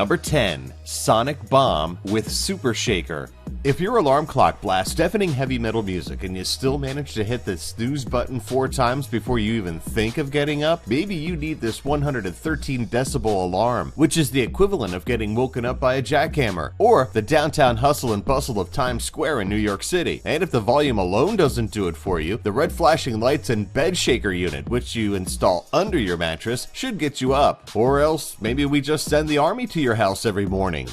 Number 10. Sonic Bomb with Super Shaker. If your alarm clock blasts deafening heavy metal music and you still manage to hit the snooze button 4 times before you even think of getting up, maybe you need this 113 decibel alarm, which is the equivalent of getting woken up by a jackhammer, or the downtown hustle and bustle of Times Square in New York City. And if the volume alone doesn't do it for you, the red flashing lights and bed shaker unit, which you install under your mattress, should get you up. Or else, maybe we just send the army to your house every morning.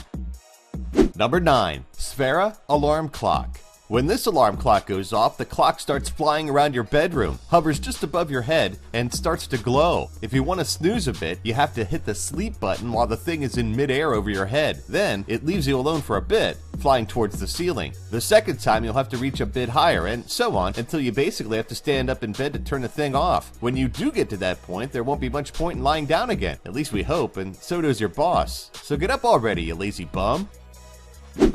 Number 9. Sfera Alarm Clock. When this alarm clock goes off, the clock starts flying around your bedroom, hovers just above your head, and starts to glow. If you want to snooze a bit, you have to hit the sleep button while the thing is in midair over your head. Then, it leaves you alone for a bit, flying towards the ceiling. The second time, you'll have to reach a bit higher, and so on, until you basically have to stand up in bed to turn the thing off. When you do get to that point, there won't be much point in lying down again. At least we hope, and so does your boss. So get up already, you lazy bum.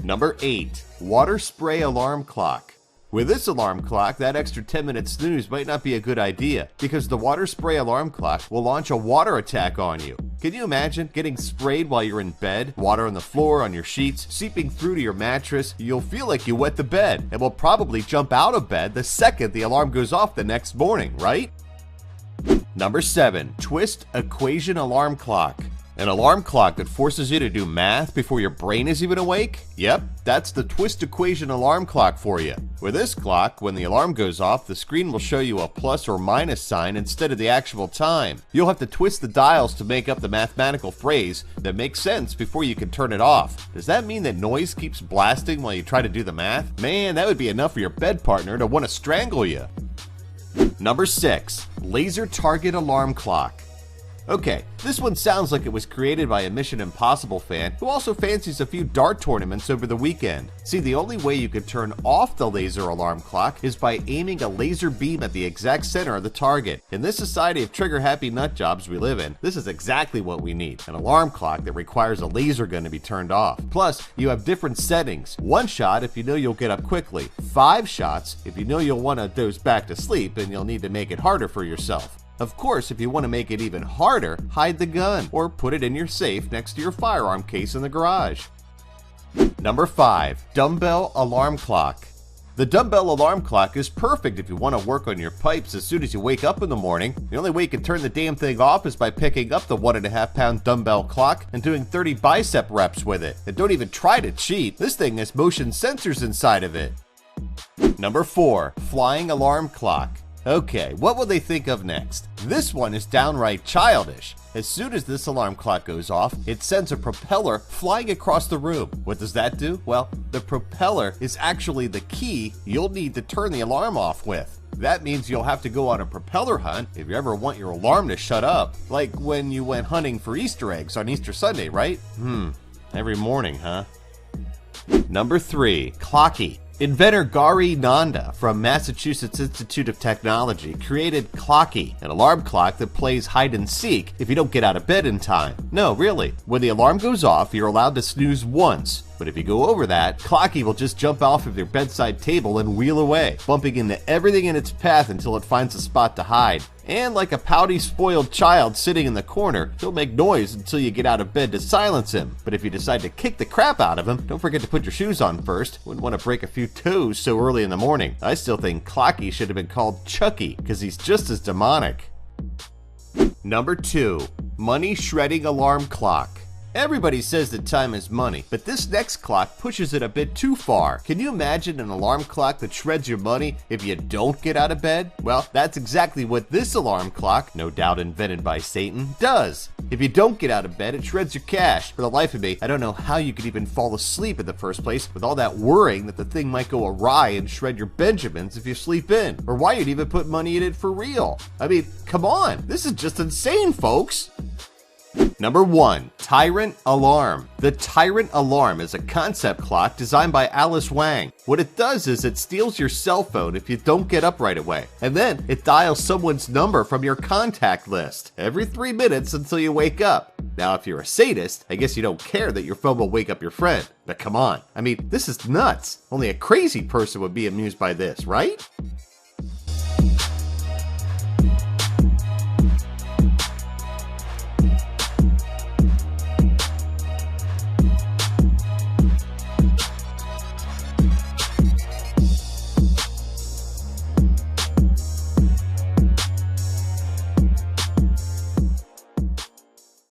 Number 8. Water Spray Alarm Clock. With this alarm clock, that extra 10-minute snooze might not be a good idea, because the water spray alarm clock will launch a water attack on you. Can you imagine getting sprayed while you're in bed? Water on the floor, on your sheets, seeping through to your mattress. You'll feel like you wet the bed, and will probably jump out of bed the second the alarm goes off the next morning, right? Number 7. Twist Equation Alarm Clock. An alarm clock that forces you to do math before your brain is even awake? Yep, that's the twist equation alarm clock for you. With this clock, when the alarm goes off, the screen will show you a plus or minus sign instead of the actual time. You'll have to twist the dials to make up the mathematical phrase that makes sense before you can turn it off. Does that mean that noise keeps blasting while you try to do the math? Man, that would be enough for your bed partner to want to strangle you. Number 6. Laser Target Alarm Clock. Okay, this one sounds like it was created by a Mission Impossible fan who also fancies a few dart tournaments over the weekend. See, the only way you could turn off the laser alarm clock is by aiming a laser beam at the exact center of the target. In this society of trigger-happy nutjobs we live in, this is exactly what we need. An alarm clock that requires a laser gun to be turned off. Plus, you have different settings. 1 shot if you know you'll get up quickly. 5 shots if you know you'll want to doze back to sleep and you'll need to make it harder for yourself. Of course, if you want to make it even harder, hide the gun or put it in your safe next to your firearm case in the garage. Number 5. Dumbbell Alarm Clock. The dumbbell alarm clock is perfect if you want to work on your pipes as soon as you wake up in the morning. The only way you can turn the damn thing off is by picking up the 1.5 pound dumbbell clock and doing 30 bicep reps with it. And don't even try to cheat. This thing has motion sensors inside of it. Number 4. Flying Alarm Clock. Okay, what will they think of next? This one is downright childish. As soon as this alarm clock goes off, it sends a propeller flying across the room. What does that do? Well, the propeller is actually the key you'll need to turn the alarm off with. That means you'll have to go on a propeller hunt if you ever want your alarm to shut up. Like when you went hunting for Easter eggs on Easter Sunday, right? Every morning, huh? Number 3. Clocky. Inventor Gary Nanda from Massachusetts Institute of Technology created Clocky, an alarm clock that plays hide and seek if you don't get out of bed in time. No, really. When the alarm goes off, you're allowed to snooze once. But if you go over that, Clocky will just jump off of your bedside table and wheel away, bumping into everything in its path until it finds a spot to hide. And like a pouty, spoiled child sitting in the corner, he'll make noise until you get out of bed to silence him. But if you decide to kick the crap out of him, don't forget to put your shoes on first. Wouldn't want to break a few toes so early in the morning. I still think Clocky should have been called Chucky, because he's just as demonic. Number 2. Money Shredding Alarm Clock. Everybody says that time is money, but this next clock pushes it a bit too far. Can you imagine an alarm clock that shreds your money if you don't get out of bed? Well, that's exactly what this alarm clock, no doubt invented by Satan, does. If you don't get out of bed, it shreds your cash. For the life of me, I don't know how you could even fall asleep in the first place with all that worrying that the thing might go awry and shred your Benjamins if you sleep in, or why you'd even put money in it for real. I mean, come on, this is just insane, folks. Number 1. Tyrant Alarm. The Tyrant Alarm is a concept clock designed by Alice Wang. What it does is it steals your cell phone if you don't get up right away, and then it dials someone's number from your contact list every 3 minutes until you wake up. Now, if you're a sadist, I guess you don't care that your phone will wake up your friend. But come on, I mean, this is nuts. Only a crazy person would be amused by this, right?